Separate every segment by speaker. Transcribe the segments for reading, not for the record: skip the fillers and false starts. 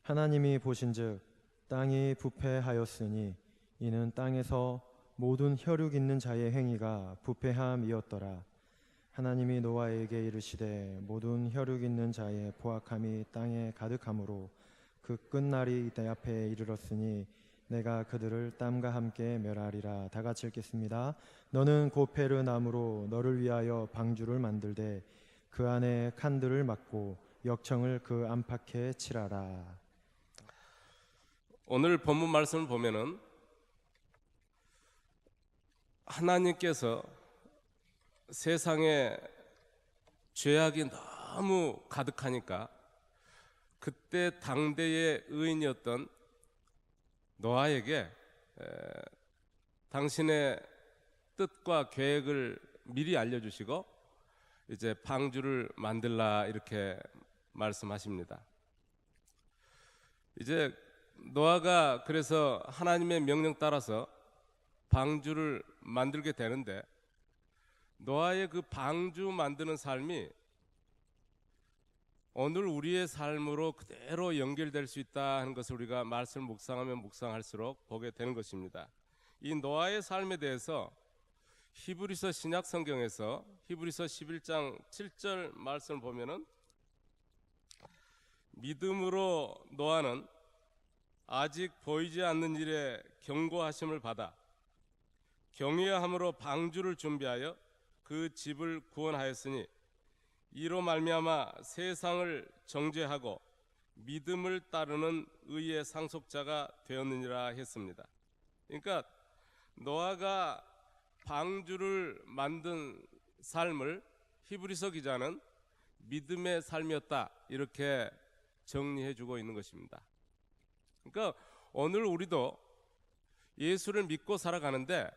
Speaker 1: 하나님이 보신즉 땅이 부패하였으니 이는 땅에서 모든 혈육 있는 자의 행위가 부패함이었더라. 하나님이 노아에게 이르시되 모든 혈육 있는 자의 포악함이 땅에 가득하므로 그 끝날이 내 앞에 이르렀으니 내가 그들을 땀과 함께 멸하리라. 다 같이 읽겠습니다. 너는 고페르 나무로 너를 위하여 방주를 만들되 그 안에 칸들을 막고 역청을 그 안팎에 칠하라.
Speaker 2: 오늘 본문 말씀을 보면은 하나님께서 세상에 죄악이 너무 가득하니까 그때 당대의 의인이었던 노아에게 당신의 뜻과 계획을 미리 알려주시고 이제 방주를 만들라 이렇게 말씀하십니다. 이제 노아가 그래서 하나님의 명령 따라서 방주를 만들게 되는데 노아의 그 방주 만드는 삶이 오늘 우리의 삶으로 그대로 연결될 수 있다 하는 것을 우리가 말씀을 묵상하면 묵상할수록 보게 되는 것입니다. 이 노아의 삶에 대해서 히브리서 신약 성경에서 히브리서 11장 7절 말씀을 보면은 믿음으로 노아는 아직 보이지 않는 일에 경고하심을 받아 경외함으로 방주를 준비하여 그 집을 구원하였으니 이로 말미암아 세상을 정죄하고 믿음을 따르는 의의 상속자가 되었느니라 했습니다. 그러니까 노아가 방주를 만든 삶을 히브리서 기자는 믿음의 삶이었다 이렇게 정리해 주고 있는 것입니다. 그러니까 오늘 우리도 예수를 믿고 살아가는데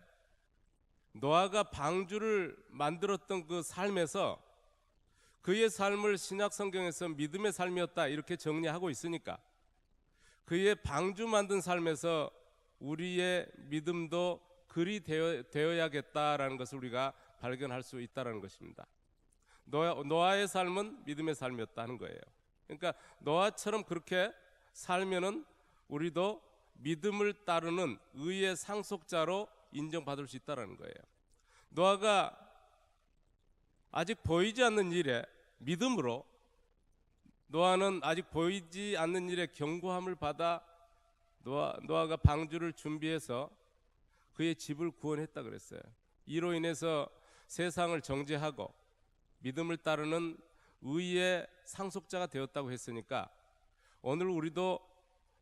Speaker 2: 노아가 방주를 만들었던 그 삶에서 그의 삶을 신약 성경에서 믿음의 삶이었다 이렇게 정리하고 있으니까 그의 방주 만든 삶에서 우리의 믿음도 그리 되어야겠다라는 것을 우리가 발견할 수 있다는 것입니다. 노아의 삶은 믿음의 삶이었다 하는 거예요. 그러니까 노아처럼 그렇게 살면은 우리도 믿음을 따르는 의의 상속자로 인정받을 수 있다는 거예요. 노아가 아직 보이지 않는 일에 믿음으로 노아는 아직 보이지 않는 일에 경고함을 받아 노아가 방주를 준비해서 그의 집을 구원했다 그랬어요. 이로 인해서 세상을 정죄하고 믿음을 따르는 의의 상속자가 되었다고 했으니까 오늘 우리도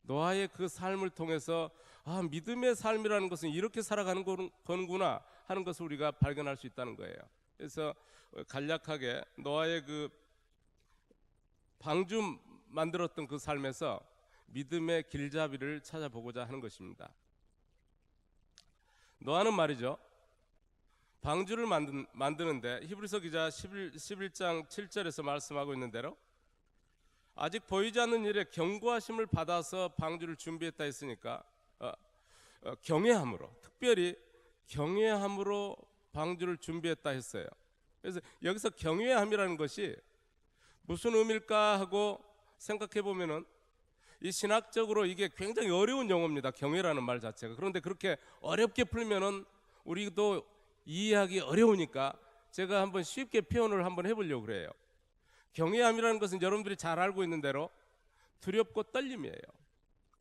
Speaker 2: 노아의 그 삶을 통해서 믿음의 삶이라는 것은 이렇게 살아가는 거구나 하는 것을 우리가 발견할 수 있다는 거예요. 그래서 간략하게 노아의 그 방주 만들었던 그 삶에서 믿음의 길잡이를 찾아보고자 하는 것입니다. 노아는 말이죠, 방주를 만드는데 히브리서 기자 11장 7절에서 말씀하고 있는 대로 아직 보이지 않는 일에 경고하심을 받아서 방주를 준비했다 했으니까 경외함으로, 특별히 경외함으로 방주를 준비했다 했어요. 그래서 여기서 경외함이라는 것이 무슨 의미일까 하고 생각해 보면은 이 신학적으로 이게 굉장히 어려운 용어입니다. 경외라는 말 자체가. 그런데 그렇게 어렵게 풀면은 우리도 이해하기 어려우니까 제가 한번 쉽게 표현을 한번 해보려고 그래요. 경외함이라는 것은 여러분들이 잘 알고 있는 대로 두렵고 떨림이에요.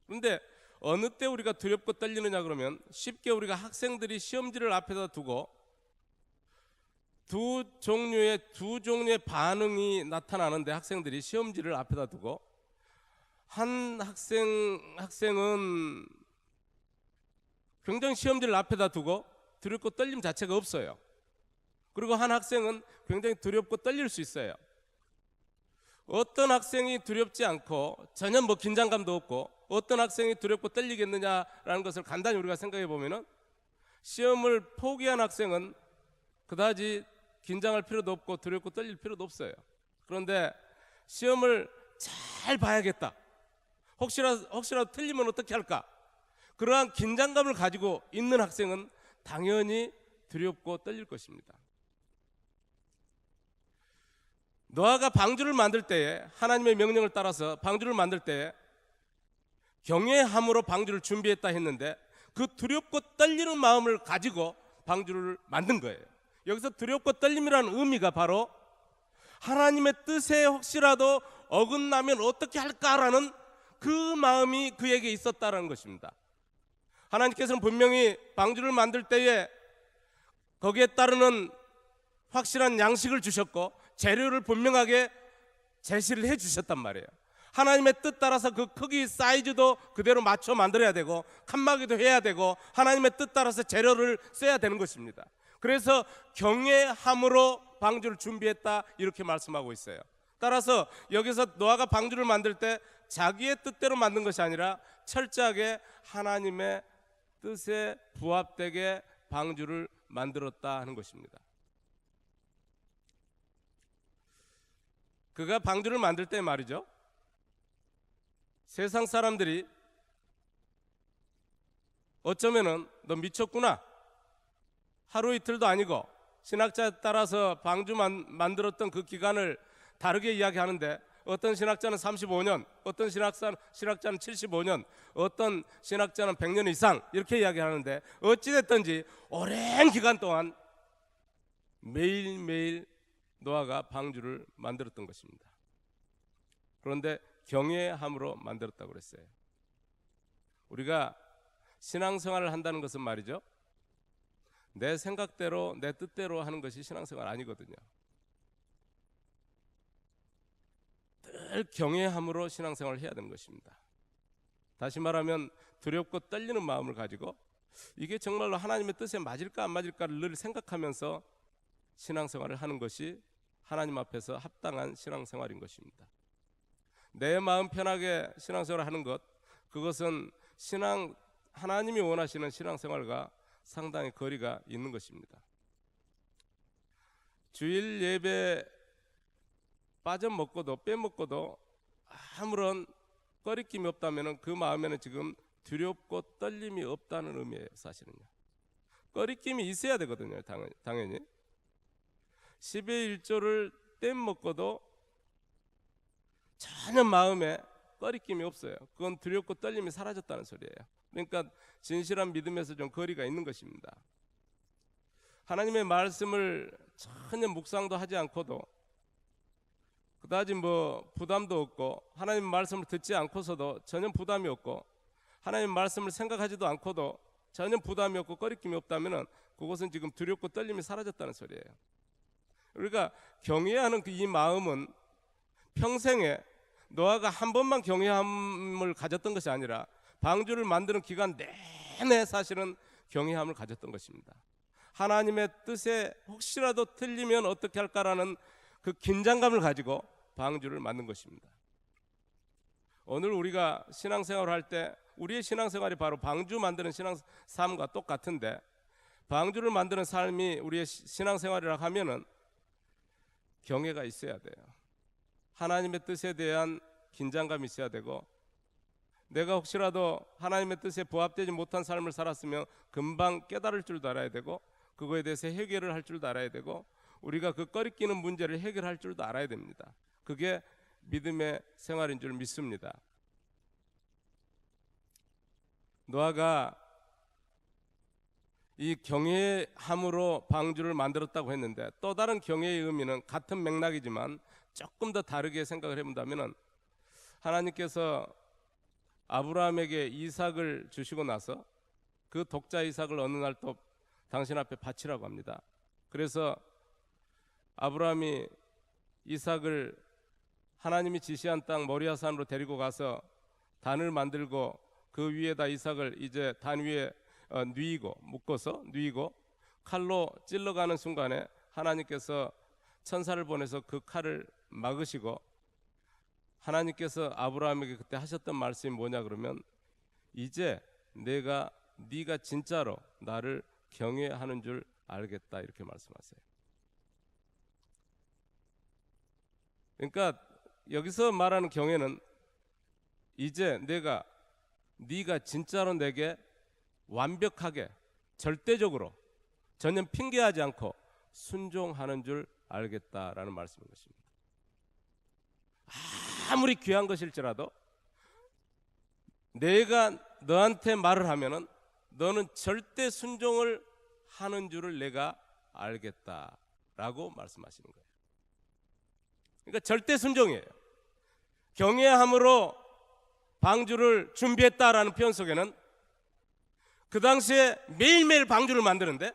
Speaker 2: 그런데 어느 때 우리가 두렵고 떨리느냐 그러면 쉽게 우리가 학생들이 시험지를 앞에다 두고 두 종류의 반응이 나타나는데 학생들이 시험지를 앞에다 두고 한 학생은 굉장히 시험지를 앞에다 두고 두렵고 떨림 자체가 없어요. 그리고 한 학생은 굉장히 두렵고 떨릴 수 있어요. 어떤 학생이 두렵지 않고 전혀 긴장감도 없고 어떤 학생이 두렵고 떨리겠느냐라는 것을 간단히 우리가 생각해 보면은 시험을 포기한 학생은 그다지 긴장할 필요도 없고 두렵고 떨릴 필요도 없어요. 그런데 시험을 잘 봐야겠다, 혹시라도 틀리면 어떻게 할까, 그러한 긴장감을 가지고 있는 학생은 당연히 두렵고 떨릴 것입니다. 노아가 방주를 만들 때에 하나님의 명령을 따라서 방주를 만들 때에 경외함으로 방주를 준비했다 했는데 그 두렵고 떨리는 마음을 가지고 방주를 만든 거예요. 여기서 두렵고 떨림이라는 의미가 바로 하나님의 뜻에 혹시라도 어긋나면 어떻게 할까라는 그 마음이 그에게 있었다는 것입니다. 하나님께서는 분명히 방주를 만들 때에 거기에 따르는 확실한 양식을 주셨고 재료를 분명하게 제시를 해 주셨단 말이에요. 하나님의 뜻 따라서 그 크기 사이즈도 그대로 맞춰 만들어야 되고 칸막이도 해야 되고 하나님의 뜻 따라서 재료를 써야 되는 것입니다. 그래서 경외함으로 방주를 준비했다 이렇게 말씀하고 있어요. 따라서 여기서 노아가 방주를 만들 때 자기의 뜻대로 만든 것이 아니라 철저하게 하나님의 뜻에 부합되게 방주를 만들었다 하는 것입니다. 그가 방주를 만들 때 말이죠, 세상 사람들이 어쩌면은 너 미쳤구나, 하루 이틀도 아니고 신학자에 따라서 방주만 만들었던 그 기간을 다르게 이야기하는데 어떤 신학자는 35년, 어떤 신학자는 75년, 어떤 신학자는 100년 이상 이렇게 이야기하는데 어찌됐든지 오랜 기간 동안 매일매일 노아가 방주를 만들었던 것입니다. 그런데 경외함으로 만들었다고 그랬어요. 우리가 신앙생활을 한다는 것은 말이죠, 내 생각대로 내 뜻대로 하는 것이 신앙생활 아니거든요. 늘 경외함으로 신앙생활을 해야 되는 것입니다. 다시 말하면 두렵고 떨리는 마음을 가지고 이게 정말로 하나님의 뜻에 맞을까 안 맞을까를 늘 생각하면서 신앙생활을 하는 것이 하나님 앞에서 합당한 신앙생활인 것입니다. 내 마음 편하게 신앙생활을 하는 것, 그것은 하나님이 원하시는 신앙생활과 상당히 거리가 있는 것입니다. 주일 예배 빠져먹고도 빼먹고도 아무런 꺼리낌이 없다면 그 마음에는 지금 두렵고 떨림이 없다는 의미예요. 사실은요, 꺼리낌이 있어야 되거든요. 당연히 10의 1조를 떼먹고도 전혀 마음에 꺼리낌이 없어요. 그건 두렵고 떨림이 사라졌다는 소리예요. 그러니까 진실한 믿음에서 좀 거리가 있는 것입니다. 하나님의 말씀을 전혀 묵상도 하지 않고도 그다지 부담도 없고, 하나님 말씀을 듣지 않고서도 전혀 부담이 없고, 하나님 말씀을 생각하지도 않고도 전혀 부담이 없고 꺼리낌이 없다면 그것은 지금 두렵고 떨림이 사라졌다는 소리예요. 우리가 경외하는 이 마음은 평생에 노아가 한 번만 경외함을 가졌던 것이 아니라 방주를 만드는 기간 내내 사실은 경외함을 가졌던 것입니다. 하나님의 뜻에 혹시라도 틀리면 어떻게 할까라는 그 긴장감을 가지고 방주를 만든 것입니다. 오늘 우리가 신앙생활을 할 때 우리의 신앙생활이 바로 방주 만드는 삶과 똑같은데, 방주를 만드는 삶이 우리의 신앙생활이라고 하면은 경외가 있어야 돼요. 하나님의 뜻에 대한 긴장감이 있어야 되고, 내가 혹시라도 하나님의 뜻에 부합되지 못한 삶을 살았으면 금방 깨달을 줄도 알아야 되고, 그거에 대해서 해결을 할 줄도 알아야 되고, 우리가 그 꺼리끼는 문제를 해결할 줄도 알아야 됩니다. 그게 믿음의 생활인 줄 믿습니다. 노아가 이 경외함으로 방주를 만들었다고 했는데, 또 다른 경외의 의미는 같은 맥락이지만 조금 더 다르게 생각을 해본다면, 하나님께서 아브라함에게 이삭을 주시고 나서 그 독자 이삭을 어느 날 또 당신 앞에 바치라고 합니다. 그래서 아브라함이 이삭을 하나님이 지시한 땅 모리아산으로 데리고 가서 단을 만들고 그 위에다 이삭을 이제 단 위에 묶어서 누이고 칼로 찔러가는 순간에 하나님께서 천사를 보내서 그 칼을 막으시고, 하나님께서 아브라함에게 그때 하셨던 말씀이 뭐냐 그러면, 이제 네가 진짜로 나를 경외하는 줄 알겠다, 이렇게 말씀하세요. 그러니까 여기서 말하는 경외는 이제 네가 진짜로 내게 완벽하게 절대적으로 전혀 핑계하지 않고 순종하는 줄 알겠다라는 말씀인 것입니다. 아무리 귀한 것일지라도 내가 너한테 말을 하면은 너는 절대 순종을 하는 줄을 내가 알겠다라고 말씀하시는 거예요. 그러니까 절대 순종이에요. 경외함으로 방주를 준비했다라는 표현 속에는 그 당시에 매일매일 방주를 만드는데,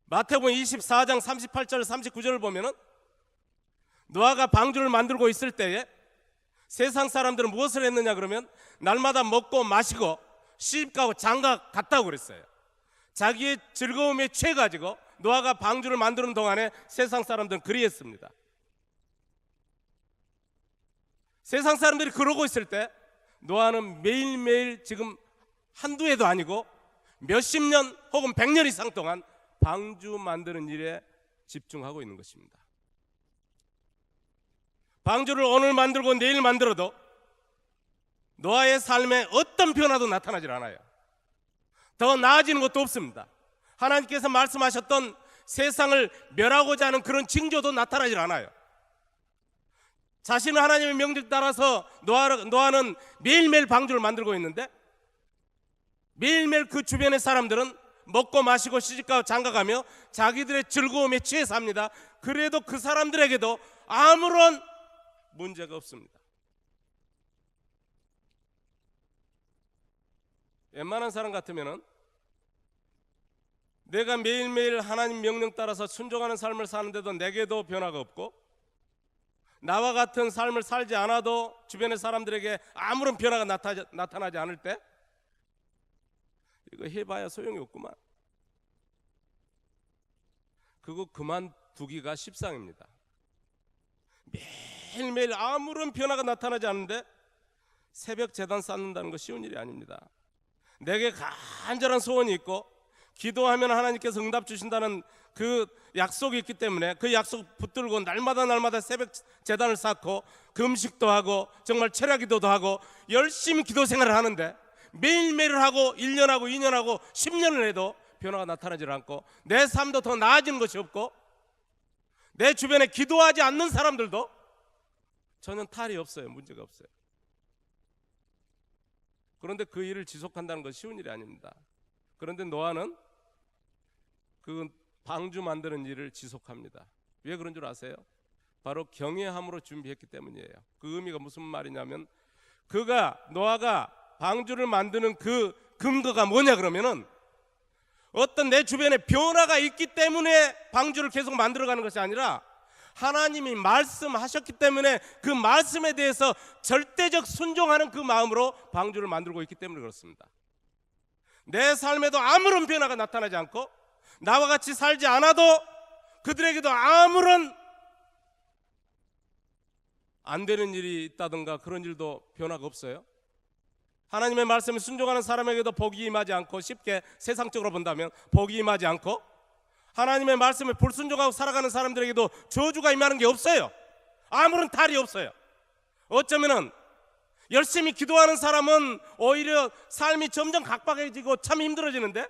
Speaker 2: 마태복음 24장 38절 39절을 보면은 노아가 방주를 만들고 있을 때에 세상 사람들은 무엇을 했느냐 그러면 날마다 먹고 마시고 시집가고 장가 갔다고 그랬어요. 자기의 즐거움에 취해가지고 노아가 방주를 만드는 동안에 세상 사람들은 그리했습니다. 세상 사람들이 그러고 있을 때 노아는 매일매일 지금 한두 해도 아니고 몇십 년 혹은 100년 이상 동안 방주 만드는 일에 집중하고 있는 것입니다. 방주를 오늘 만들고 내일 만들어도 노아의 삶에 어떤 변화도 나타나질 않아요. 더 나아지는 것도 없습니다. 하나님께서 말씀하셨던 세상을 멸하고자 하는 그런 징조도 나타나질 않아요. 자신은 하나님의 명령 따라서 노아는 매일매일 방주를 만들고 있는데, 매일매일 그 주변의 사람들은 먹고 마시고 시집가고 장가가며 자기들의 즐거움에 취해 삽니다. 그래도 그 사람들에게도 아무런 문제가 없습니다. 웬만한 사람 같으면은 내가 매일매일 하나님 명령 따라서 순종하는 삶을 사는데도 내게도 변화가 없고, 나와 같은 삶을 살지 않아도 주변의 사람들에게 아무런 변화가 나타나지 않을 때 이거 해봐야 소용이 없구만. 그거 그만두기가 십상입니다. 매일매일 아무런 변화가 나타나지 않는데 새벽 제단 쌓는다는 거 쉬운 일이 아닙니다. 내게 간절한 소원이 있고 기도하면 하나님께서 응답 주신다는 그 약속이 있기 때문에 그 약속 붙들고 날마다 새벽 제단을 쌓고 금식도 하고 정말 철야 기도도 하고 열심히 기도 생활을 하는데, 매일매일 하고 1년하고 2년하고 10년을 해도 변화가 나타나지 않고 내 삶도 더 나아지는 것이 없고 내 주변에 기도하지 않는 사람들도 전혀 탈이 없어요. 문제가 없어요. 그런데 그 일을 지속한다는 건 쉬운 일이 아닙니다. 그런데 노아는 그 방주 만드는 일을 지속합니다. 왜 그런 줄 아세요? 바로 경외함으로 준비했기 때문이에요. 그 의미가 무슨 말이냐면, 노아가 방주를 만드는 그 근거가 뭐냐 그러면은 어떤 내 주변에 변화가 있기 때문에 방주를 계속 만들어가는 것이 아니라 하나님이 말씀하셨기 때문에 그 말씀에 대해서 절대적 순종하는 그 마음으로 방주를 만들고 있기 때문에 그렇습니다. 내 삶에도 아무런 변화가 나타나지 않고 나와 같이 살지 않아도 그들에게도 아무런 안 되는 일이 있다든가 그런 일도 변화가 없어요. 하나님의 말씀에 순종하는 사람에게도 복이 임하지 않고, 쉽게 세상적으로 본다면 복이 임하지 않고, 하나님의 말씀에 불순종하고 살아가는 사람들에게도 저주가 임하는 게 없어요. 아무런 탈이 없어요. 어쩌면은 열심히 기도하는 사람은 오히려 삶이 점점 각박해지고 참 힘들어지는데,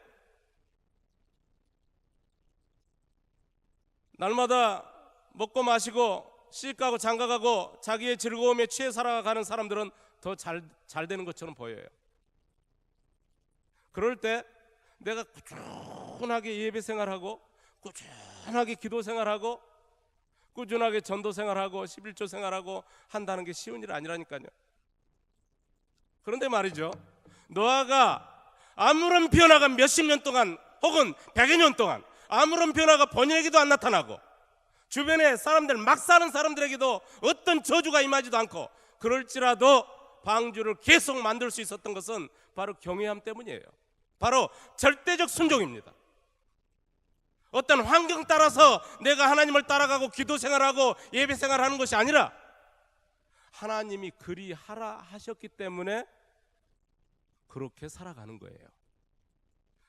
Speaker 2: 날마다 먹고 마시고 시집가고 장가가고 자기의 즐거움에 취해 살아가는 사람들은 더 잘 되는 것처럼 보여요. 그럴 때 내가 꾸준하게 예배 생활하고 꾸준하게 기도 생활하고 꾸준하게 전도 생활하고 11조 생활하고 한다는 게 쉬운 일 아니라니까요. 그런데 말이죠, 노아가 아무런 변화가 몇십 년 동안 혹은 100여 년 동안 아무런 변화가 본인에게도 안 나타나고 주변에 사람들, 막 사는 사람들에게도 어떤 저주가 임하지도 않고 그럴지라도 방주를 계속 만들 수 있었던 것은 바로 경외함 때문이에요. 바로 절대적 순종입니다. 어떤 환경 따라서 내가 하나님을 따라가고 기도 생활하고 예배 생활하는 것이 아니라 하나님이 그리하라 하셨기 때문에 그렇게 살아가는 거예요.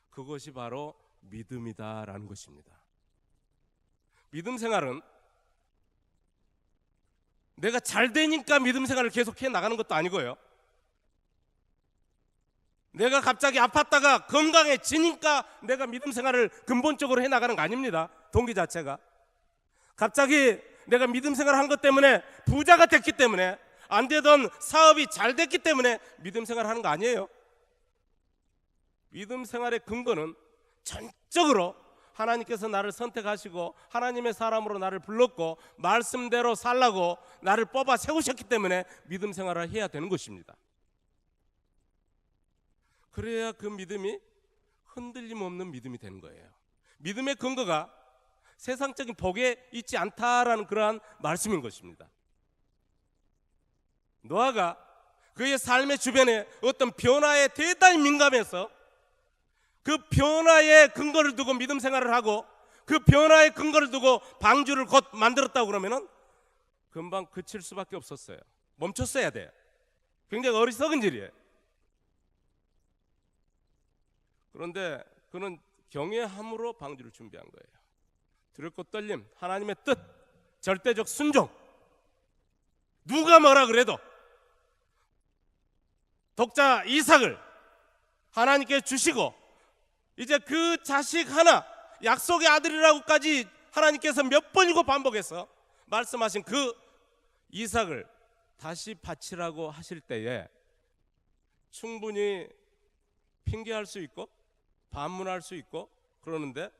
Speaker 2: 그것이 바로 믿음이다라는 것입니다. 믿음 생활은 내가 잘 되니까 믿음 생활을 계속해 나가는 것도 아니고요, 내가 갑자기 아팠다가 건강해지니까 내가 믿음 생활을 근본적으로 해 나가는 거 아닙니다. 동기 자체가 갑자기 내가 믿음 생활을 한 것 때문에 부자가 됐기 때문에 안 되던 사업이 잘 됐기 때문에 믿음 생활을 하는 거 아니에요? 믿음 생활의 근거는 전적으로 하나님께서 나를 선택하시고 하나님의 사람으로 나를 불렀고 말씀대로 살라고 나를 뽑아 세우셨기 때문에 믿음 생활을 해야 되는 것입니다. 그래야 그 믿음이 흔들림 없는 믿음이 되는 거예요. 믿음의 근거가 세상적인 복에 있지 않다라는 그러한 말씀인 것입니다. 노아가 그의 삶의 주변에 어떤 변화에 대단히 민감해서 그 변화의 근거를 두고 믿음 생활을 하고 그 변화의 근거를 두고 방주를 곧 만들었다고 그러면은 금방 그칠 수밖에 없었어요. 멈췄어야 돼요. 굉장히 어리석은 일이에요. 그런데 그는 경외함으로 방주를 준비한 거예요. 두렵고 떨림, 하나님의 뜻, 절대적 순종. 누가 뭐라 그래도 독자 이삭을 하나님께 주시고 이제 그 자식 하나 약속의 아들이라고까지 하나님께서 몇 번이고 반복해서 말씀하신 그 이삭을 다시 바치라고 하실 때에 충분히 핑계할 수 있고 반문할 수 있고 그러는데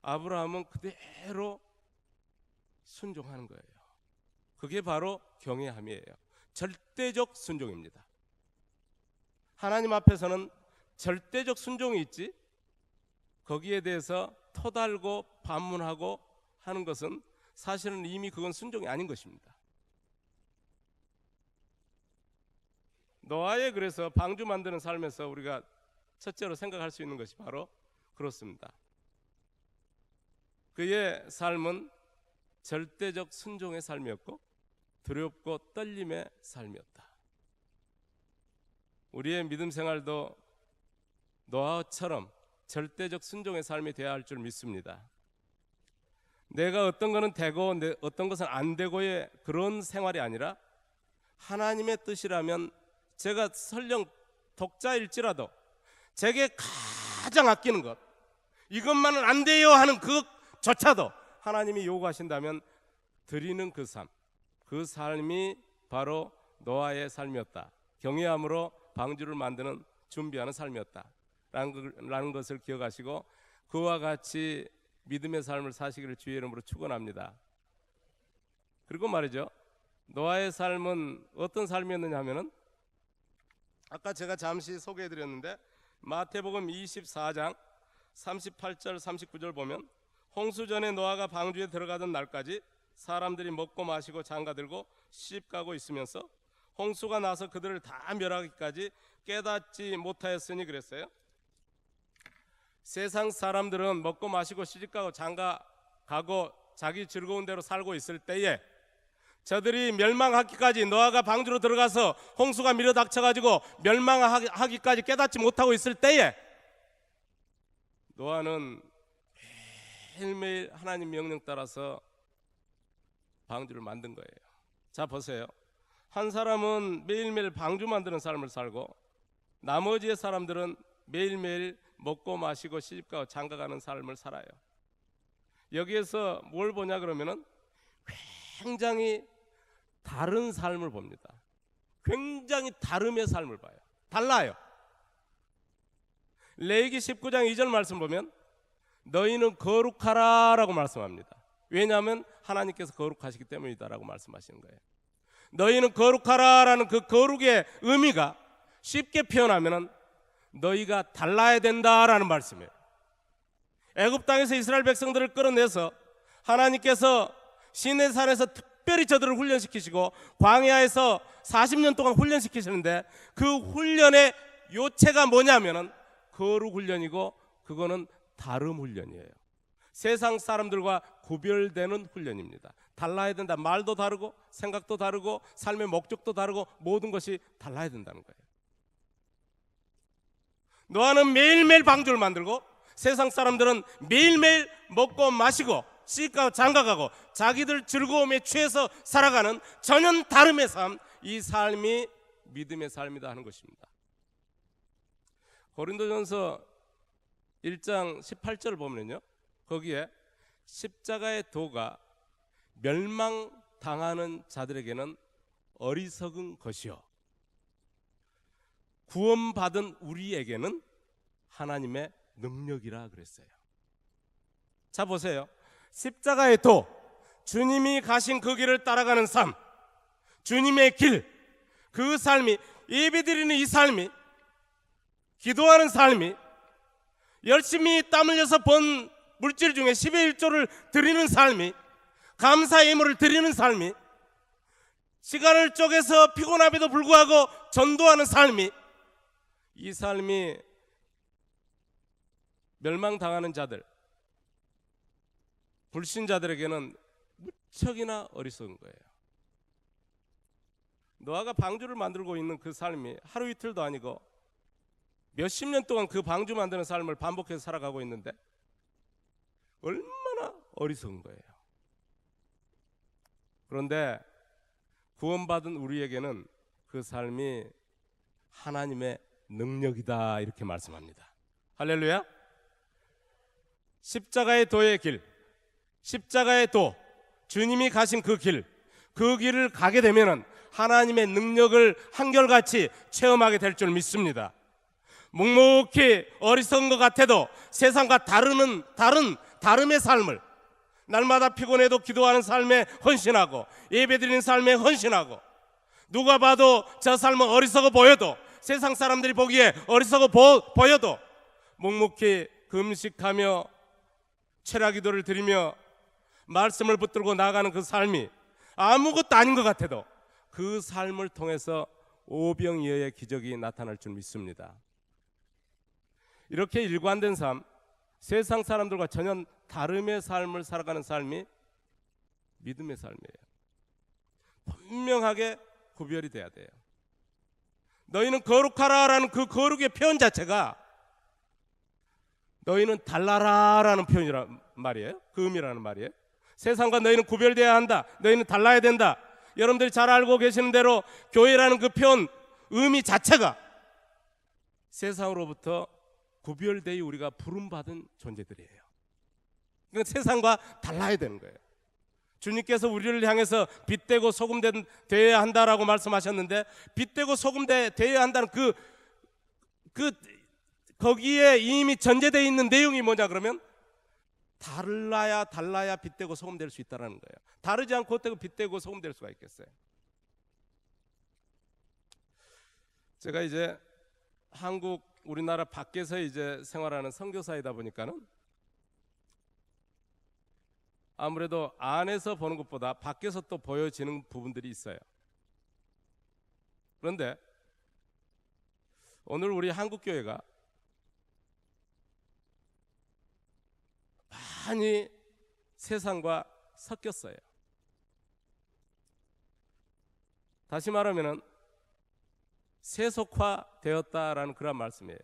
Speaker 2: 아브라함은 그대로 순종하는 거예요. 그게 바로 경외함이에요. 절대적 순종입니다. 하나님 앞에서는 절대적 순종이 있지 거기에 대해서 토달고 반문하고 하는 것은 사실은 이미 그건 순종이 아닌 것입니다. 노아의 그래서 방주 만드는 삶에서 우리가 첫째로 생각할 수 있는 것이 바로 그렇습니다. 그의 삶은 절대적 순종의 삶이었고 두렵고 떨림의 삶이었다. 우리의 믿음 생활도 노아처럼 절대적 순종의 삶이 되어야 할 줄 믿습니다. 내가 어떤 것은 되고 어떤 것은 안 되고의 그런 생활이 아니라 하나님의 뜻이라면 제가 설령 독자일지라도 제게 가장 아끼는 것 이것만은 안 돼요 하는 그조차도 하나님이 요구하신다면 드리는 그 삶, 그 삶이 바로 노아의 삶이었다. 경외함으로 방주를 만드는 준비하는 삶이었다 라는 것을 기억하시고 그와 같이 믿음의 삶을 사시기를 주의 이름으로 축원합니다. 그리고 말이죠, 노아의 삶은 어떤 삶이었느냐 하면은 아까 제가 잠시 소개해드렸는데 마태복음 24장 38절 39절 보면 홍수 전에 노아가 방주에 들어가던 날까지 사람들이 먹고 마시고 장가들고 시집가고 있으면서 홍수가 나서 그들을 다 멸하기까지 깨닫지 못하였으니 그랬어요. 세상 사람들은 먹고 마시고 시집가고 장가가고 자기 즐거운 대로 살고 있을 때에 저들이 멸망하기까지 노아가 방주로 들어가서 홍수가 밀어닥쳐가지고 멸망하기까지 깨닫지 못하고 있을 때에 노아는 매일매일 하나님 명령 따라서 방주를 만든 거예요. 자 보세요. 한 사람은 매일매일 방주 만드는 삶을 살고 나머지의 사람들은 매일매일 먹고 마시고 시집가고 장가가는 삶을 살아요. 여기에서 뭘 보냐 그러면은 굉장히 다른 삶을 봅니다. 굉장히 다름의 삶을 봐요. 달라요. 레위기 19장 2절 말씀 보면 너희는 거룩하라 라고 말씀합니다. 왜냐하면 하나님께서 거룩하시기 때문이다라고 말씀하시는 거예요. 너희는 거룩하라 라는 그 거룩의 의미가 쉽게 표현하면 너희가 달라야 된다라는 말씀이에요. 애굽 땅에서 이스라엘 백성들을 끌어내서 하나님께서 시내산에서 특별히 저들을 훈련시키시고 광야에서 40년 동안 훈련시키시는데 그 훈련의 요체가 뭐냐면은 거룩 훈련이고 그거는 다름 훈련이에요. 세상 사람들과 구별되는 훈련입니다. 달라야 된다. 말도 다르고 생각도 다르고 삶의 목적도 다르고 모든 것이 달라야 된다는 거예요. 노아는 매일매일 방주를 만들고 세상 사람들은 매일매일 먹고 마시고 시집가고 장가가고 자기들 즐거움에 취해서 살아가는 전혀 다름의 삶, 이 삶이 믿음의 삶이다 하는 것입니다. 고린도전서 1장 18절을 보면요, 거기에 십자가의 도가 멸망당하는 자들에게는 어리석은 것이요 구원받은 우리에게는 하나님의 능력이라 그랬어요. 자 보세요. 십자가의 도, 주님이 가신 그 길을 따라가는 삶, 주님의 길, 그 삶이, 예배드리는 이 삶이, 기도하는 삶이, 열심히 땀 흘려서 번 물질 중에 10의 1조를 드리는 삶이, 감사 예물을 드리는 삶이, 시간을 쪼개서 피곤함에도 불구하고 전도하는 삶이, 이 삶이 멸망당하는 자들, 불신자들에게는 무척이나 어리석은 거예요. 노아가 방주를 만들고 있는 그 삶이 하루 이틀도 아니고 몇십 년 동안 그 방주 만드는 삶을 반복해서 살아가고 있는데 얼마나 어리석은 거예요. 그런데 구원받은 우리에게는 그 삶이 하나님의 능력이다 이렇게 말씀합니다. 할렐루야. 십자가의 도의 길, 십자가의 도, 주님이 가신 그 길, 그 길을 가게 되면은 하나님의 능력을 한결같이 체험하게 될 줄 믿습니다. 묵묵히 어리석은 것 같아도 세상과 다름의 삶을, 날마다 피곤해도 기도하는 삶에 헌신하고 예배드리는 삶에 헌신하고, 누가 봐도 저 삶은 어리석어 보여도, 세상 사람들이 보기에 어리석어 보여도 묵묵히 금식하며 철야 기도를 드리며 말씀을 붙들고 나가는 그 삶이 아무것도 아닌 것 같아도 그 삶을 통해서 오병이어의 기적이 나타날 줄 믿습니다. 이렇게 일관된 삶, 세상 사람들과 전혀 다름의 삶을 살아가는 삶이 믿음의 삶이에요. 분명하게 구별이 돼야 돼요. 너희는 거룩하라라는 그 거룩의 표현 자체가 너희는 달라라라는 표현이란 말이에요. 그 의미라는 말이에요. 세상과 너희는 구별돼야 한다. 너희는 달라야 된다. 여러분들이 잘 알고 계시는 대로 교회라는 그 표현 의미 자체가 세상으로부터 구별되어 우리가 부름받은 존재들이에요. 그러니까 세상과 달라야 되는 거예요. 주님께서 우리를 향해서 빛되고 소금 되어야 한다라고 말씀하셨는데, 빛되고 소금 되어야 한다는 거기에 이미 전제되어 있는 내용이 뭐냐 그러면 달라야 빛되고 소금 될 수 있다는 거예요. 다르지 않고 어떻게 빛되고 소금 될 수가 있겠어요? 제가 이제 우리나라 밖에서 이제 생활하는 선교사이다 보니까는 아무래도 안에서 보는 것보다 밖에서 또 보여지는 부분들이 있어요. 그런데 오늘 우리 한국교회가 많이 세상과 섞였어요. 다시 말하면 세속화되었다라는 그런 말씀이에요.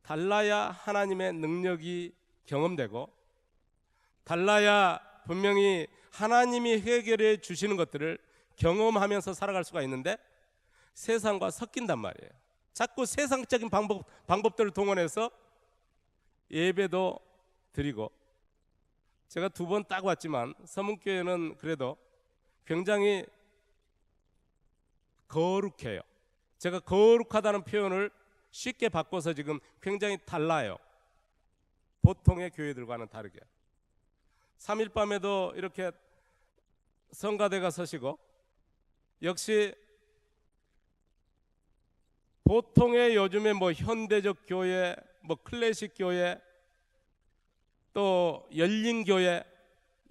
Speaker 2: 달라야 하나님의 능력이 경험되고, 달라야 분명히 하나님이 해결해 주시는 것들을 경험하면서 살아갈 수가 있는데, 세상과 섞인단 말이에요. 자꾸 세상적인 방법들을 동원해서 예배도 드리고, 제가 2번 딱 왔지만 서문교회는 그래도 굉장히 거룩해요. 제가 거룩하다는 표현을 쉽게 바꿔서 지금 굉장히 달라요. 보통의 교회들과는 다르게 3일 밤에도 이렇게 성가대가 서시고, 역시 보통의 요즘에 뭐 현대적 교회, 뭐 클래식 교회, 또 열린 교회,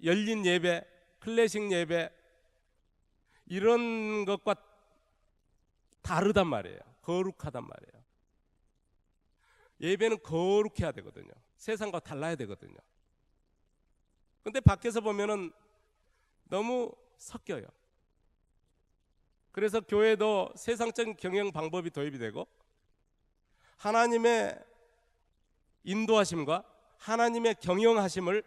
Speaker 2: 열린 예배, 클래식 예배, 이런 것과 다르단 말이에요. 거룩하단 말이에요. 예배는 거룩해야 되거든요. 세상과 달라야 되거든요. 근데 밖에서 보면은 너무 섞여요. 그래서 교회도 세상적인 경영 방법이 도입이 되고, 하나님의 인도하심과 하나님의 경영하심을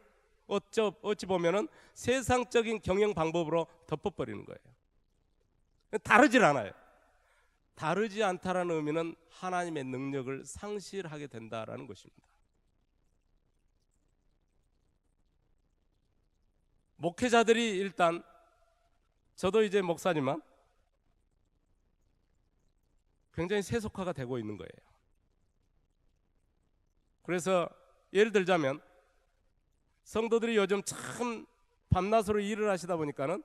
Speaker 2: 어찌 보면은 세상적인 경영 방법으로 덮어버리는 거예요. 다르질 않아요. 다르지 않다라는 의미는 하나님의 능력을 상실하게 된다라는 것입니다. 목회자들이 일단 저도 이제 목사지만 굉장히 세속화가 되고 있는 거예요. 그래서 예를 들자면 성도들이 요즘 참 밤낮으로 일을 하시다 보니까는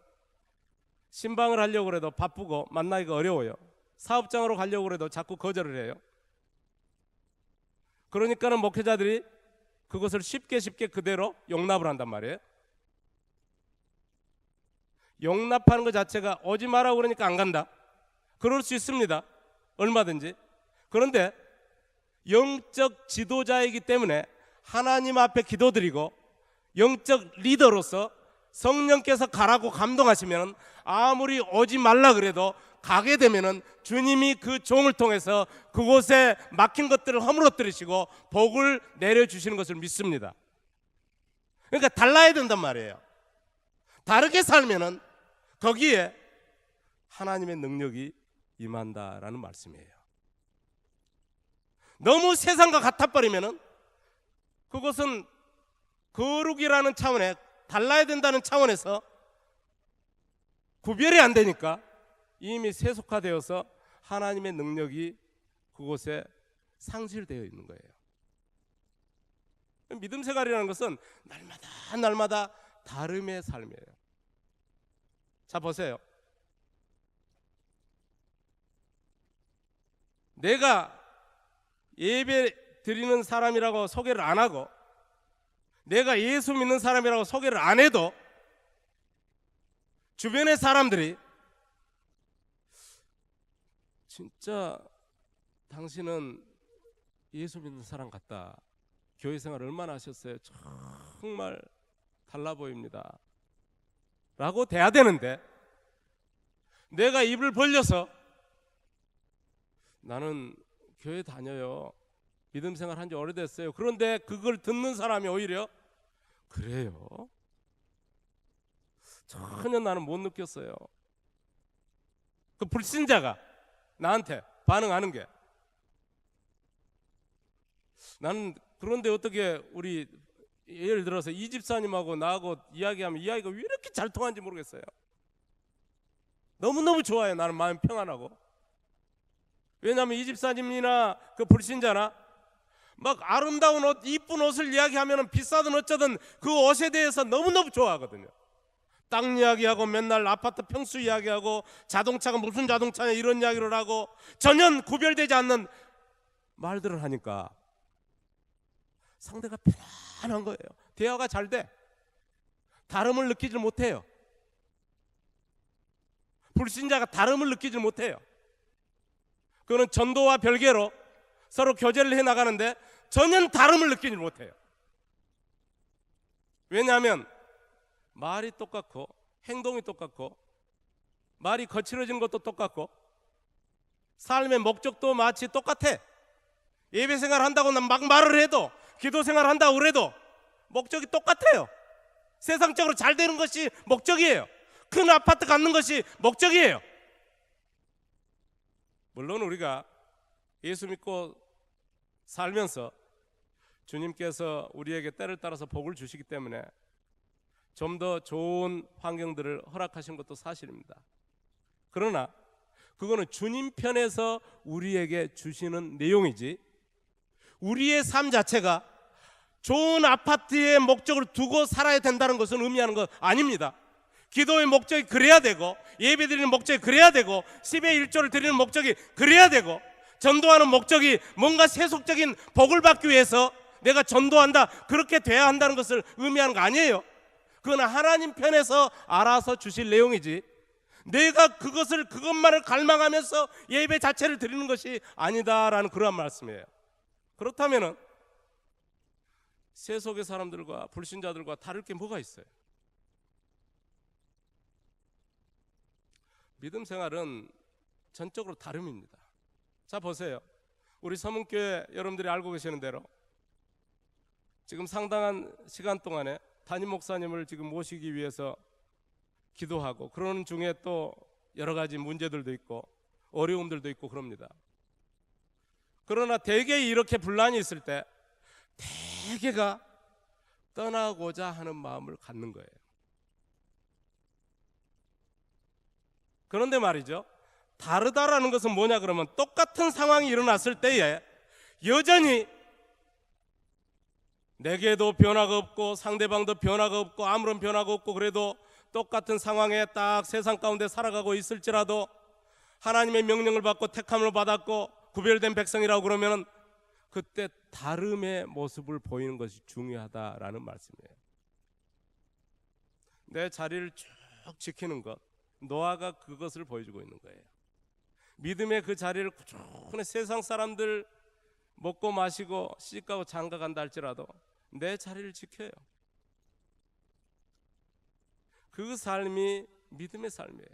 Speaker 2: 신방을 하려고 해도 바쁘고 만나기가 어려워요. 사업장으로 가려고 해도 자꾸 거절을 해요. 그러니까는 목회자들이 그것을 쉽게 그대로 용납을 한단 말이에요. 용납하는 것 자체가 오지 마라고 그러니까 안 간다. 그럴 수 있습니다. 얼마든지. 그런데 영적 지도자이기 때문에 하나님 앞에 기도드리고 영적 리더로서 성령께서 가라고 감동하시면 아무리 오지 말라 그래도 가게 되면은 주님이 그 종을 통해서 그곳에 막힌 것들을 허물어뜨리시고 복을 내려주시는 것을 믿습니다. 그러니까 달라야 된단 말이에요. 다르게 살면은 거기에 하나님의 능력이 임한다라는 말씀이에요. 너무 세상과 같아버리면은 그것은 거룩이라는 차원에 달라야 된다는 차원에서 구별이 안 되니까 이미 세속화되어서 하나님의 능력이 그곳에 상실되어 있는 거예요. 믿음 생활이라는 것은 날마다 다름의 삶이에요. 자, 보세요. 내가 예배 드리는 사람이라고 소개를 안 하고 내가 예수 믿는 사람이라고 소개를 안 해도 주변의 사람들이 진짜 당신은 예수 믿는 사람 같다. 교회 생활 얼마나 하셨어요? 정말 달라 보입니다. 라고 돼야 되는데 내가 입을 벌려서 나는 교회 다녀요. 믿음 생활 한 지 오래됐어요. 그런데 그걸 듣는 사람이 오히려 그래요? 전혀 나는 못 느꼈어요. 그 불신자가 나한테 반응하는 게 나는 그런데 어떻게 우리 예를 들어서 이 집사님하고 나하고 이야기하면 이야기가 왜 이렇게 잘 통하는지 모르겠어요. 너무너무 좋아요. 나는 마음 평안하고. 왜냐하면 이 집사님이나 그 불신자나 막 아름다운 옷, 이쁜 옷을 이야기하면 비싸든 어쩌든 그 옷에 대해서 너무너무 좋아하거든요. 땅 이야기하고 맨날 아파트 평수 이야기하고 자동차가 무슨 자동차냐 이런 이야기를 하고 전혀 구별되지 않는 말들을 하니까 상대가 편안한 거예요. 대화가 잘 돼. 다름을 느끼질 못해요. 불신자가 다름을 느끼질 못해요. 그거는 전도와 별개로 서로 교제를 해나가는데 전혀 다름을 느끼지 못해요. 왜냐하면 말이 똑같고 행동이 똑같고 말이 거칠어진 것도 똑같고 삶의 목적도 마치 똑같아. 예배 생활 한다고 막 말을 해도 기도 생활 한다고 그래도 목적이 똑같아요. 세상적으로 잘 되는 것이 목적이에요. 큰 아파트 갖는 것이 목적이에요. 물론 우리가 예수 믿고 살면서 주님께서 우리에게 때를 따라서 복을 주시기 때문에 좀 더 좋은 환경들을 허락하신 것도 사실입니다. 그러나 그거는 주님 편에서 우리에게 주시는 내용이지 우리의 삶 자체가 좋은 아파트의 목적을 두고 살아야 된다는 것은 의미하는 것 아닙니다. 기도의 목적이 그래야 되고 예배 드리는 목적이 그래야 되고 10의 1조를 드리는 목적이 그래야 되고 전도하는 목적이 뭔가 세속적인 복을 받기 위해서 내가 전도한다 그렇게 돼야 한다는 것을 의미하는 거 아니에요. 그건 하나님 편에서 알아서 주실 내용이지 내가 그것만을 갈망하면서 예배 자체를 드리는 것이 아니다라는 그러한 말씀이에요. 그렇다면은 세속의 사람들과 불신자들과 다를 게 뭐가 있어요? 믿음 생활은 전적으로 다름입니다. 자, 보세요. 우리 서문교회 여러분들이 알고 계시는 대로 지금 상당한 시간 동안에 담임 목사님을 지금 모시기 위해서 기도하고 그러는 중에 또 여러 가지 문제들도 있고 어려움들도 있고 그럽니다. 그러나 대개 이렇게 분란이 있을 때 대개가 떠나고자 하는 마음을 갖는 거예요. 그런데 말이죠, 다르다라는 것은 뭐냐 그러면 똑같은 상황이 일어났을 때에 여전히 내게도 변화가 없고 상대방도 변화가 없고 아무런 변화가 없고 그래도 똑같은 상황에 딱 세상 가운데 살아가고 있을지라도 하나님의 명령을 받고 택함을 받았고 구별된 백성이라고 그러면 그때 다름의 모습을 보이는 것이 중요하다라는 말씀이에요. 내 자리를 쭉 지키는 것, 노아가 그것을 보여주고 있는 거예요. 믿음의 그 자리를 꾸준히 세상 사람들 먹고 마시고 시집가고 장가간다 할지라도 내 자리를 지켜요. 그 삶이 믿음의 삶이에요.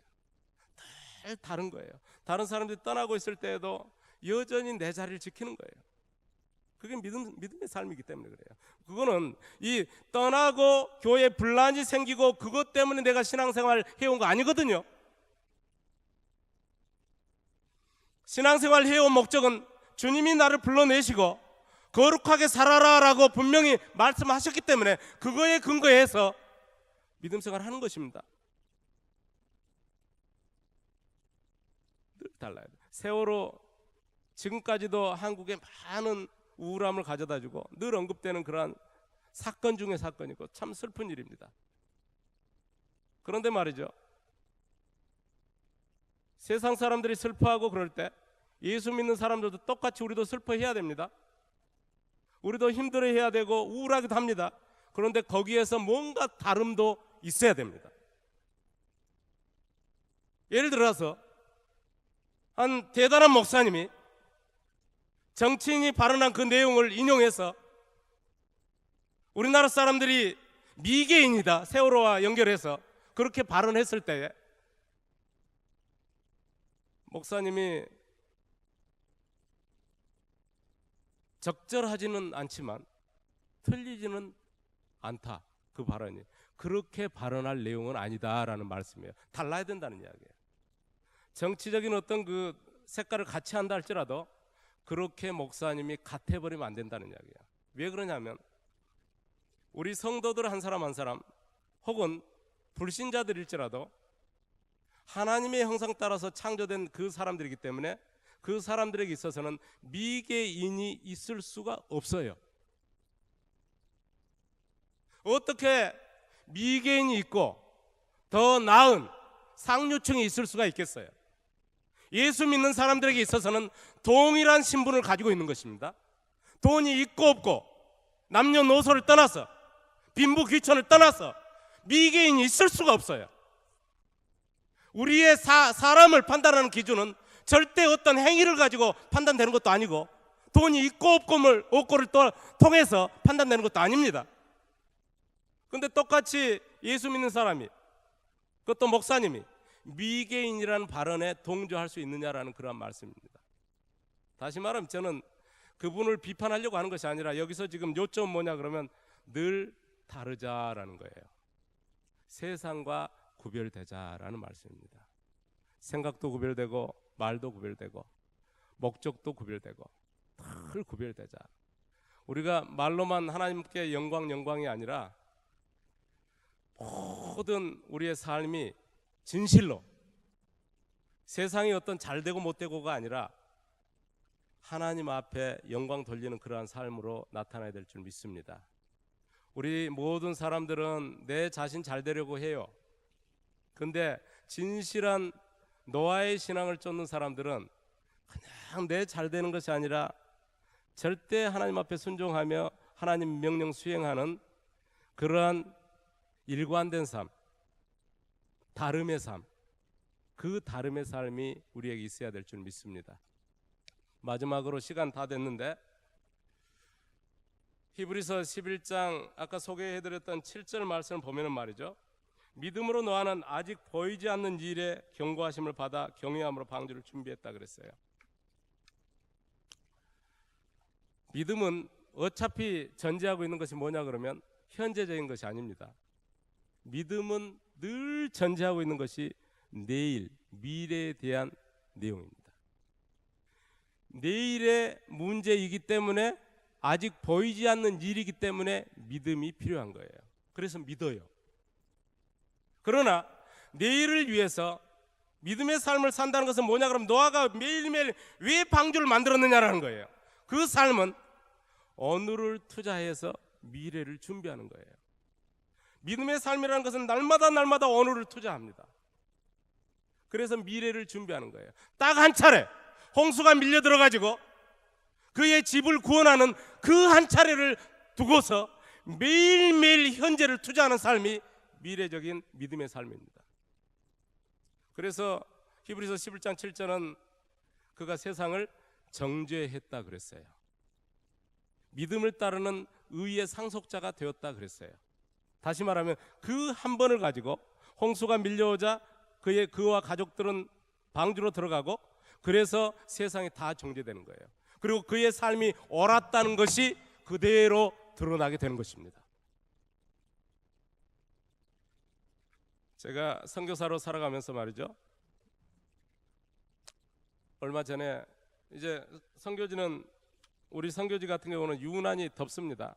Speaker 2: 늘 다른 거예요. 다른 사람들이 떠나고 있을 때에도 여전히 내 자리를 지키는 거예요. 그게 믿음의 삶이기 때문에 그래요. 그거는 이 떠나고 교회에 분란이 생기고 그것 때문에 내가 신앙생활 해온 거 아니거든요. 신앙생활 해온 목적은 주님이 나를 불러내시고 거룩하게 살아라라고 분명히 말씀하셨기 때문에 그거에 근거해서 믿음생활을 하는 것입니다. 늘 달라요. 세월호 지금까지도 한국에 많은 우울함을 가져다주고 늘 언급되는 그러한 사건 중의 사건이고 참 슬픈 일입니다. 그런데 말이죠, 세상 사람들이 슬퍼하고 그럴 때 예수 믿는 사람들도 똑같이 우리도 슬퍼해야 됩니다. 우리도 힘들어해야 되고 우울하기도 합니다. 그런데 거기에서 뭔가 다름도 있어야 됩니다. 예를 들어서 한 대단한 목사님이 정치인이 발언한 그 내용을 인용해서 우리나라 사람들이 미개인이다, 세월호와 연결해서 그렇게 발언했을 때에 목사님이 적절하지는 않지만 틀리지는 않다, 그 발언이 그렇게 발언할 내용은 아니다라는 말씀이에요. 달라야 된다는 이야기예요. 정치적인 어떤 그 색깔을 같이 한다 할지라도 그렇게 목사님이 같아버리면 안 된다는 이야기야. 왜 그러냐면 우리 성도들 한 사람 한 사람 혹은 불신자들일지라도 하나님의 형상 따라서 창조된 그 사람들이기 때문에 그 사람들에게 있어서는 미개인이 있을 수가 없어요. 어떻게 미개인이 있고 더 나은 상류층이 있을 수가 있겠어요? 예수 믿는 사람들에게 있어서는 동일한 신분을 가지고 있는 것입니다. 돈이 있고 없고 남녀노소를 떠나서 빈부귀천을 떠나서 미개인이 있을 수가 없어요. 우리의 사람을 판단하는 기준은 절대 어떤 행위를 가지고 판단되는 것도 아니고 돈이 있고 없고를 통해서 판단되는 것도 아닙니다. 그런데 똑같이 예수 믿는 사람이, 그것도 목사님이 미개인이라는 발언에 동조할 수 있느냐라는 그런 말씀입니다. 다시 말하면 저는 그분을 비판하려고 하는 것이 아니라 여기서 지금 요점은 뭐냐 그러면 늘 다르자라는 거예요. 세상과 구별되자라는 말씀입니다. 생각도 구별되고 말도 구별되고 목적도 구별되고 늘 구별되자. 우리가 말로만 하나님께 영광이 아니라 모든 우리의 삶이 진실로 세상이 어떤 잘되고 못되고가 아니라 하나님 앞에 영광 돌리는 그러한 삶으로 나타나야 될 줄 믿습니다. 우리 모든 사람들은 내 자신 잘 되려고 해요. 근데 진실한 노아의 신앙을 쫓는 사람들은 그냥 내 잘 되는 것이 아니라 절대 하나님 앞에 순종하며 하나님 명령 수행하는 그러한 일관된 삶, 다름의 삶, 그 다름의 삶이 우리에게 있어야 될 줄 믿습니다. 마지막으로 시간 다 됐는데 히브리서 11장 아까 소개해드렸던 7절 말씀을 보면은 말이죠, 믿음으로 노아는 아직 보이지 않는 일에 경고하심을 받아 경외함으로 방주를 준비했다 그랬어요. 믿음은 어차피 전제하고 있는 것이 뭐냐 그러면 현재적인 것이 아닙니다. 믿음은 늘 전제하고 있는 것이 내일, 미래에 대한 내용입니다. 내일의 문제이기 때문에 아직 보이지 않는 일이기 때문에 믿음이 필요한 거예요. 그래서 믿어요. 그러나 내일을 위해서 믿음의 삶을 산다는 것은 뭐냐 그러면 노아가 매일매일 왜 방주를 만들었느냐라는 거예요. 그 삶은 오늘을 투자해서 미래를 준비하는 거예요. 믿음의 삶이라는 것은 날마다 오늘을 투자합니다. 그래서 미래를 준비하는 거예요. 딱 한 차례 홍수가 밀려 들어가지고 그의 집을 구원하는 그 한 차례를 두고서 매일매일 현재를 투자하는 삶이 미래적인 믿음의 삶입니다. 그래서 히브리서 11장 7절은 그가 세상을 정죄했다 그랬어요. 믿음을 따르는 의의 상속자가 되었다 그랬어요. 다시 말하면 그 한 번을 가지고 홍수가 밀려오자 그와 가족들은 방주로 들어가고 그래서 세상이 다 정죄되는 거예요. 그리고 그의 삶이 옳았다는 것이 그대로 드러나게 되는 것입니다. 제가 선교사로 살아가면서 말이죠, 얼마 전에 이제 선교지는 우리 선교지 같은 경우는 유난히 덥습니다.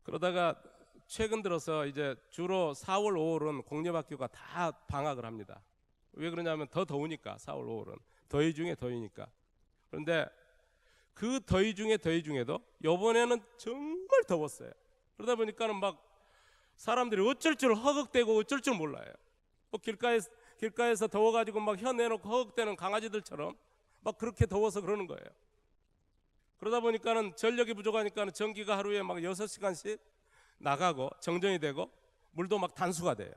Speaker 2: 그러다가 최근 들어서 이제 주로 4월, 5월은 공립학교가 다 방학을 합니다. 왜 그러냐면 더 더우니까. 4월, 5월은 더위 중에 더위니까. 그런데 그 더위 중에 더위 중에도 이번에는 정말 더웠어요. 그러다 보니까는 막 사람들이 어쩔 줄 허걱대고 어쩔 줄 몰라요. 뭐 길가에서 더워가지고 막 혀 내놓고 허걱대는 강아지들처럼 막 그렇게 더워서 그러는 거예요. 그러다 보니까는 전력이 부족하니까는 전기가 하루에 막 6시간씩 나가고 정전이 되고 물도 막 단수가 돼요.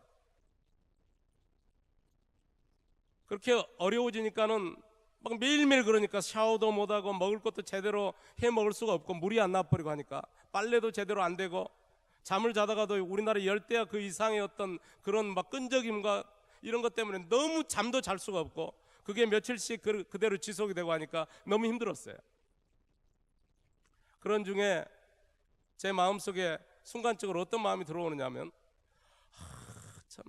Speaker 2: 그렇게 어려워지니까는 막 매일매일 그러니까 샤워도 못하고 먹을 것도 제대로 해 먹을 수가 없고 물이 안 나와버리고 하니까 빨래도 제대로 안 되고 잠을 자다가도 우리나라 열대야 그 이상의 어떤 그런 막 끈적임과 이런 것 때문에 너무 잠도 잘 수가 없고 그게 며칠씩 그대로 지속이 되고 하니까 너무 힘들었어요. 그런 중에 제 마음속에 순간적으로 어떤 마음이 들어오느냐 하면 참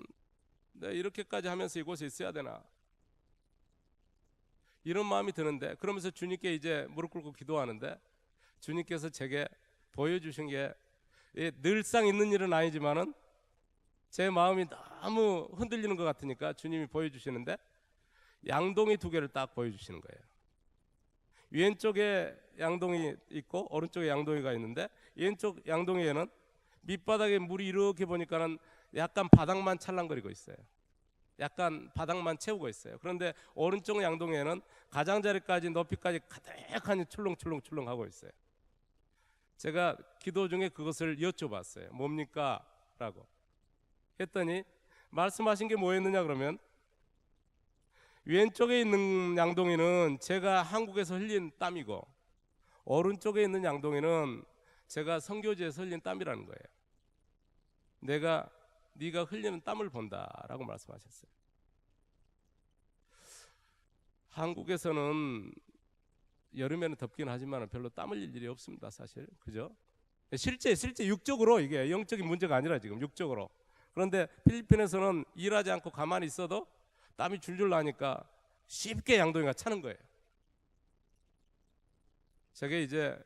Speaker 2: 내가 이렇게까지 하면서 이곳에 있어야 되나 이런 마음이 드는데, 그러면서 주님께 이제 무릎 꿇고 기도하는데 주님께서 제게 보여주신 게 늘상 있는 일은 아니지만은 제 마음이 너무 흔들리는 것 같으니까 주님이 보여주시는데 양동이 2개를 딱 보여주시는 거예요. 왼쪽에 양동이 있고 오른쪽에 양동이가 있는데 왼쪽 양동이에는 밑바닥에 물이 이렇게 보니까는 약간 바닥만 찰랑거리고 있어요. 약간 바닥만 채우고 있어요. 그런데 오른쪽 양동이에는 가장자리까지 높이까지 가득하니 출렁출렁 하고 있어요. 제가 기도 중에 그것을 여쭤봤어요. 뭡니까? 라고 했더니 말씀하신 게 뭐였느냐 그러면 왼쪽에 있는 양동이는 제가 한국에서 흘린 땀이고 오른쪽에 있는 양동이는 제가 선교지에서 흘린 땀이라는 거예요. 네가 흘리는 땀을 본다라고 말씀하셨어요. 한국에서는 여름에는 덥긴 하지만 별로 땀 흘릴 일이 없습니다, 사실. 그죠? 실제 육적으로 이게 영적인 문제가 아니라 지금 육적으로. 그런데 필리핀에서는 일하지 않고 가만히 있어도 땀이 줄줄 나니까 쉽게 양동이가 차는 거예요. 제게 이제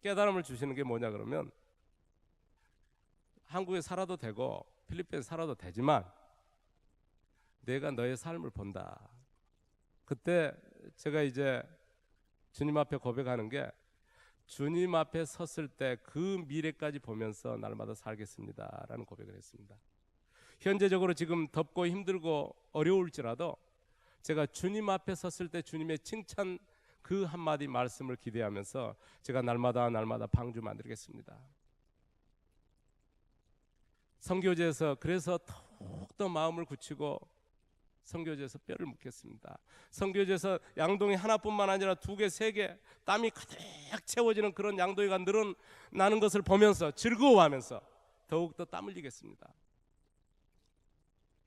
Speaker 2: 깨달음을 주시는 게 뭐냐 그러면 한국에 살아도 되고 필리핀에 살아도 되지만 내가 너의 삶을 본다. 그때 제가 이제 주님 앞에 고백하는 게 주님 앞에 섰을 때 그 미래까지 보면서 날마다 살겠습니다 라는 고백을 했습니다. 현재적으로 지금 덥고 힘들고 어려울지라도 제가 주님 앞에 섰을 때 주님의 칭찬 그 한마디 말씀을 기대하면서 제가 날마다 방주 만들겠습니다. 선교지에서 그래서 더욱더 마음을 굳히고 선교지에서 뼈를 묻겠습니다. 선교지에서 양동이 하나뿐만 아니라 2개, 3개 땀이 가득 채워지는 그런 양동이가 늘어나는 것을 보면서 즐거워하면서 더욱더 땀 흘리겠습니다.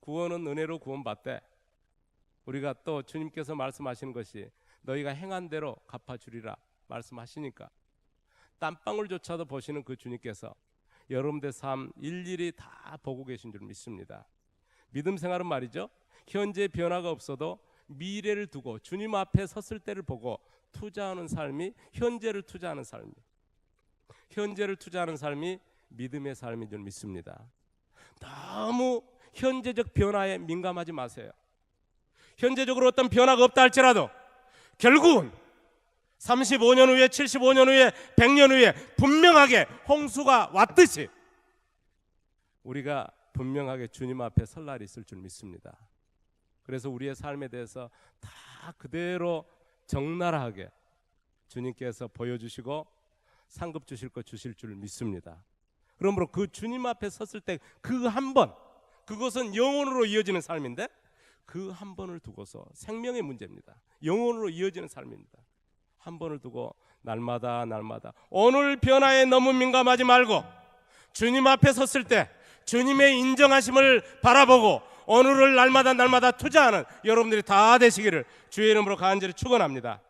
Speaker 2: 구원은 은혜로 구원받되 우리가 또 주님께서 말씀하시는 것이 너희가 행한 대로 갚아주리라 말씀하시니까 땀방울조차도 보시는 그 주님께서 여러분들의 삶 일일이 다 보고 계신 줄 믿습니다. 믿음 생활은 말이죠, 현재 변화가 없어도 미래를 두고 주님 앞에 섰을 때를 보고 투자하는 삶이 현재를 투자하는 삶이 믿음의 삶인 줄 믿습니다. 너무 현재적 변화에 민감하지 마세요. 현재적으로 어떤 변화가 없다 할지라도 결국은 35년 후에, 75년 후에, 100년 후에 분명하게 홍수가 왔듯이 우리가 분명하게 주님 앞에 설 날이 있을 줄 믿습니다. 그래서 우리의 삶에 대해서 다 그대로 적나라하게 주님께서 보여주시고 상급 주실 것 주실 줄 믿습니다. 그러므로 그 주님 앞에 섰을 때 그 한 번, 그것은 영원으로 이어지는 삶인데 그 한 번을 두고서 생명의 문제입니다. 영원으로 이어지는 삶입니다. 한 번을 두고 날마다 오늘 변화에 너무 민감하지 말고 주님 앞에 섰을 때 주님의 인정하심을 바라보고 오늘을 날마다 투자하는 여러분들이 다 되시기를 주의 이름으로 간절히 축원합니다.